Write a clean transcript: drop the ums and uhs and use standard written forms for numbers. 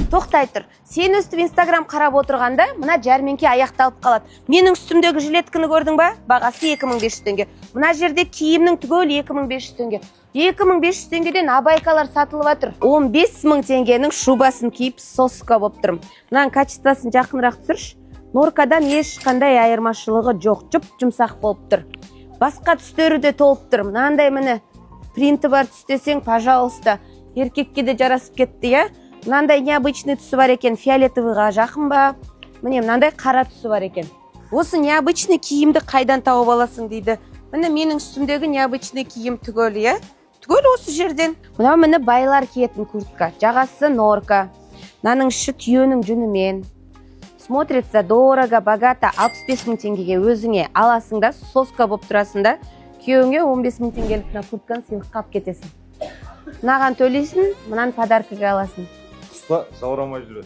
Тоқтай тұр. Сен өстіп Инстаграм қарап отырғанда, мына жәрмеңке аяқталып қалады. Менің үстімдегі жилеткіні көрдің ба? Бағасы 2500 теңге. Мына жерде киімнің түгел 2500 теңге. 2500 теңгеден абайкалар сатылып жатыр. 15000 теңгенің шубасын киіп соска болып тұрмын. Мынаның качествосын жақынырақ түсірші. Норкадан ешқандай айырмашылығы жоқ, жұп-жұмсақ болып тұр. Басқа түстері де толып тұр. Мынандай міне принті бар түстесең, пожалуйста, еркекке де жарасып кетті, я? Мынандай необычный түсі бар екен, фиолетовыйға жақын ба? Міне мынандай қара түсі бар екен. Осы необычный киімді қайдан тауып аласың дейді. Міне менің үстімдегі необычный киім түгел, я? Түгел осы жерден. Мына міне байлар киетін куртка, жағасы норка. Мынаның іші түйенің жүнімен. Смотрится дорого, богато, 65 000 теңгеге өзіңе аласың да, соска болып тұрасың да, күйеуіңе 15 000 теңгелік куртканы сыйлыққа алып кетесің. Мынаған төлейсің, мынаны подаркаға аласың. Қыста жаурамай жүреді.